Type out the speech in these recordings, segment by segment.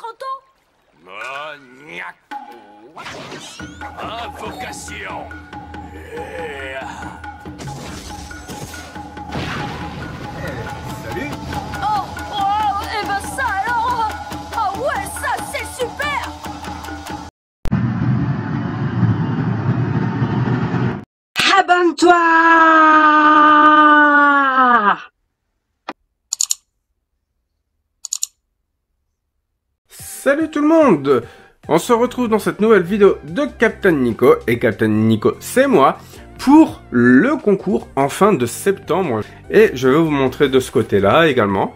30 ans? Invocation. Salut. Oh, et ben ça alors! Oh ouais, ça c'est super! Abonne-toi! Salut tout le monde! On se retrouve dans cette nouvelle vidéo de Captain Nico, et Captain Nico c'est moi, pour le concours en fin de septembre. Et je vais vous montrer de ce côté-là également.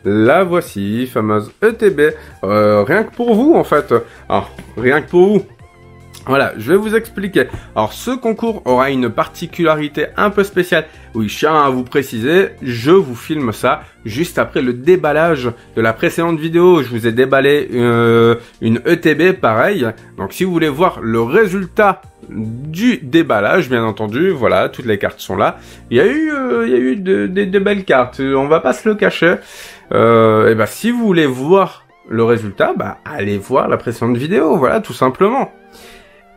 La voici, fameuse ETB, rien que pour vous en fait. Alors, rien que pour vous. Voilà, je vais vous expliquer. Alors, ce concours aura une particularité un peu spéciale. Oui, je tiens à vous préciser, je vous filme ça juste après le déballage de la précédente vidéo. Je vous ai déballé une ETB pareil. Donc, si vous voulez voir le résultat du déballage, bien entendu, voilà, toutes les cartes sont là. Il y a eu des belles cartes, on va pas se le cacher. Et ben, si vous voulez voir le résultat, bah, allez voir la précédente vidéo, voilà, tout simplement.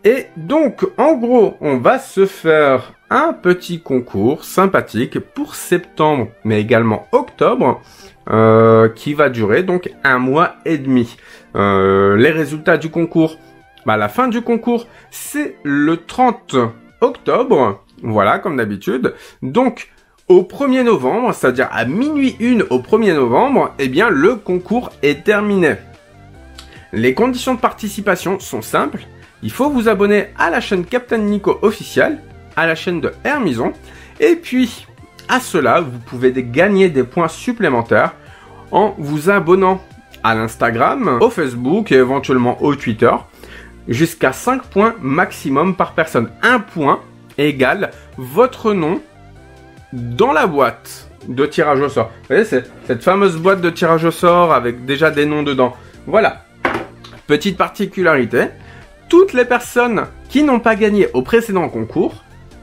Et donc, en gros, on va se faire un petit concours sympathique pour septembre, mais également octobre, qui va durer donc 1 mois et demi. Les résultats du concours, bah, la fin du concours, c'est le 30 octobre, voilà, comme d'habitude. Donc, au 1er novembre, c'est-à-dire à minuit 1 au 1er novembre, eh bien, le concours est terminé. Les conditions de participation sont simples. Il faut vous abonner à la chaîne Captain Nico officielle, à la chaîne de Hermison, et puis à cela, vous pouvez gagner des points supplémentaires en vous abonnant à l'Instagram, au Facebook et éventuellement au Twitter, jusqu'à 5 points maximum par personne. 1 point égale votre nom dans la boîte de tirage au sort. Vous voyez, c'est cette fameuse boîte de tirage au sort avec déjà des noms dedans. Voilà. Petite particularité. Toutes les personnes qui n'ont pas gagné au précédent concours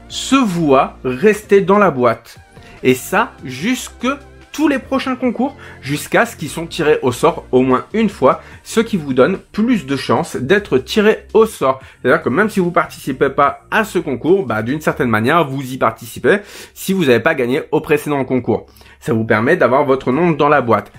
se voient rester dans la boîte. Et ça, jusque tous les prochains concours, jusqu'à ce qu'ils sont tirés au sort au moins une fois, ce qui vous donne plus de chances d'être tiré au sort. C'est-à-dire que même si vous participez pas à ce concours, bah, d'une certaine manière, vous y participez si vous n'avez pas gagné au précédent concours. Ça vous permet d'avoir votre nom dans la boîte.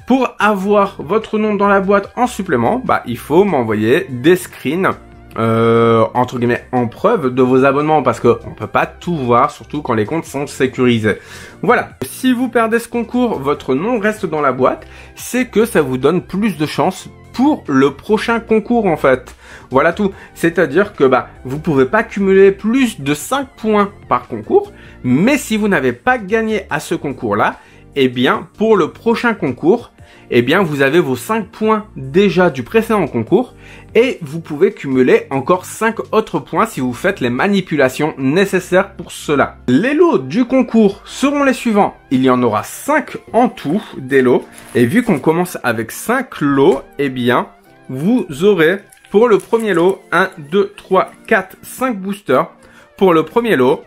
Pour avoir votre nom dans la boîte en supplément, bah, il faut m'envoyer des screens, entre guillemets, en preuve de vos abonnements, parce qu'on ne peut pas tout voir, surtout quand les comptes sont sécurisés. Voilà. Si vous perdez ce concours, votre nom reste dans la boîte, c'est que ça vous donne plus de chances pour le prochain concours, en fait. Voilà tout. C'est-à-dire que, bah, vous pouvez pas cumuler plus de 5 points par concours, mais si vous n'avez pas gagné à ce concours-là, eh bien, pour le prochain concours, eh bien, vous avez vos 5 points déjà du précédent concours et vous pouvez cumuler encore 5 autres points si vous faites les manipulations nécessaires pour cela. Les lots du concours seront les suivants. Il y en aura 5 en tout des lots et vu qu'on commence avec 5 lots, eh bien, vous aurez pour le premier lot 1, 2, 3, 4, 5 boosters. Pour le premier lot,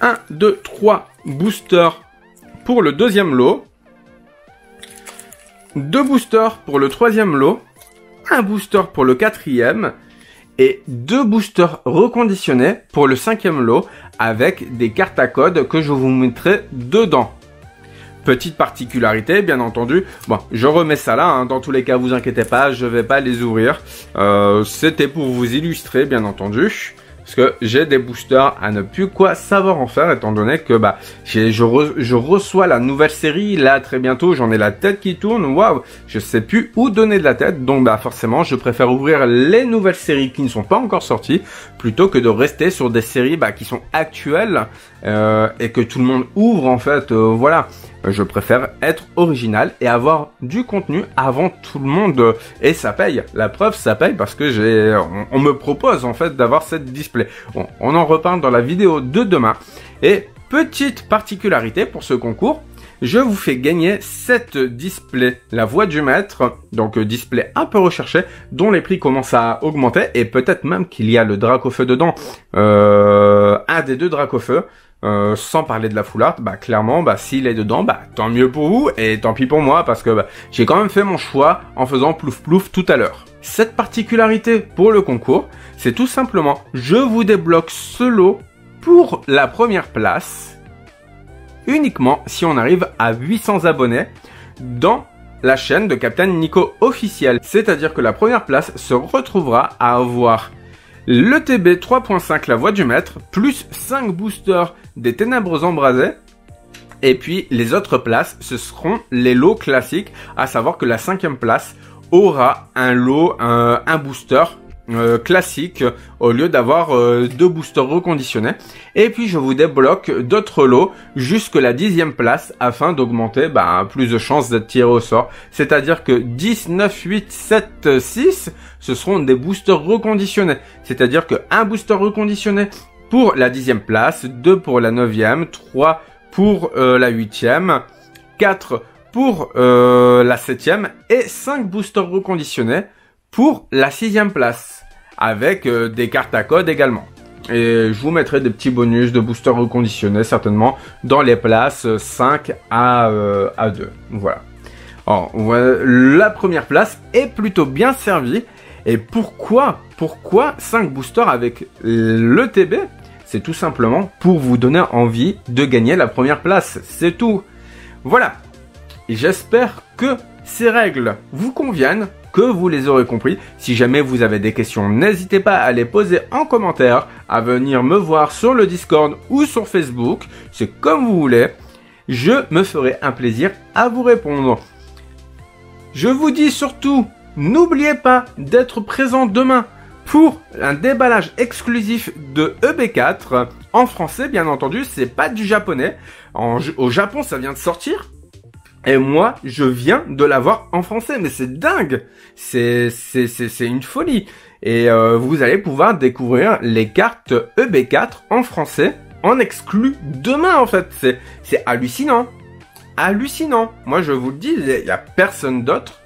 1, 2, 3 boosters pour le deuxième lot. 2 boosters pour le troisième lot, 1 booster pour le quatrième et 2 boosters reconditionnés pour le cinquième lot avec des cartes à code que je vous mettrai dedans. Petite particularité, bien entendu, bon, je remets ça là, hein, dans tous les cas, vous inquiétez pas, je vais pas les ouvrir. C'était pour vous illustrer, bien entendu. Parce que j'ai des boosters à ne plus quoi savoir en faire, étant donné que bah je reçois la nouvelle série là très bientôt, j'en ai la tête qui tourne, waouh, je sais plus où donner de la tête, donc bah forcément je préfère ouvrir les nouvelles séries qui ne sont pas encore sorties plutôt que de rester sur des séries bah, qui sont actuelles et que tout le monde ouvre en fait, voilà. Je préfère être original et avoir du contenu avant tout le monde. Et ça paye. La preuve, ça paye parce que on me propose en fait d'avoir cette display. Bon, on en reparle dans la vidéo de demain. Et petite particularité pour ce concours, je vous fais gagner cette display, la voix du maître. Donc display un peu recherché, dont les prix commencent à augmenter. Et peut-être même qu'il y a le Dracofeu dedans. Un des 2 Dracofeu. sans parler de la full art, bah clairement, bah s'il est dedans, bah tant mieux pour vous et tant pis pour moi parce que bah, j'ai quand même fait mon choix en faisant plouf plouf tout à l'heure. Cette particularité pour le concours, c'est tout simplement, je vous débloque ce lot pour la première place uniquement si on arrive à 800 abonnés dans la chaîne de Captain Nico officiel. C'est-à-dire que la première place se retrouvera à avoir le TB 3.5 la voix du maître, plus 5 boosters des ténèbres embrasées. Et puis les autres places, ce seront les lots classiques, à savoir que la 5e place aura un lot, un booster classique au lieu d'avoir 2 boosters reconditionnés. Et puis je vous débloque d'autres lots jusque la 10e place afin d'augmenter plus de chances d'être tiré au sort. C'est-à-dire que 10, 9, 8, 7, 6, ce seront des boosters reconditionnés. C'est-à-dire que un booster reconditionné pour la 10e place, 2 pour la 9e, 3 pour la 8e, 4 pour la 7e et 5 boosters reconditionnés pour la 6e place, avec des cartes à code également. Et je vous mettrai des petits bonus de boosters reconditionnés certainement dans les places 5 à 2. Voilà. Alors, la première place est plutôt bien servie. Et pourquoi 5 boosters avec le TB? C'est tout simplement pour vous donner envie de gagner la première place. C'est tout. Voilà. Et j'espère que ces règles vous conviennent, que vous les aurez compris. Si jamais vous avez des questions, n'hésitez pas à les poser en commentaire, à venir me voir sur le Discord ou sur Facebook. C'est comme vous voulez. Je me ferai un plaisir à vous répondre. Je vous dis surtout, n'oubliez pas d'être présent demain pour un déballage exclusif de EB4 en français, bien entendu. C'est pas du japonais. Au Japon, ça vient de sortir. Et moi, je viens de l'avoir en français, mais c'est dingue, c'est une folie. Et vous allez pouvoir découvrir les cartes EB4 en français, en exclu demain en fait. C'est hallucinant, hallucinant. Moi, je vous le dis, il y a personne d'autre,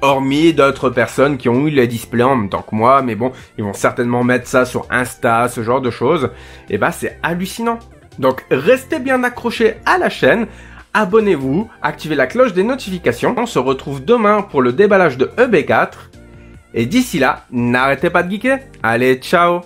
hormis d'autres personnes qui ont eu les displays en même temps que moi, mais bon, ils vont certainement mettre ça sur Insta, ce genre de choses. Et bah, c'est hallucinant. Donc, restez bien accrochés à la chaîne. Abonnez-vous, activez la cloche des notifications. On se retrouve demain pour le déballage de EB4. Et d'ici là, n'arrêtez pas de geeker. Allez, ciao!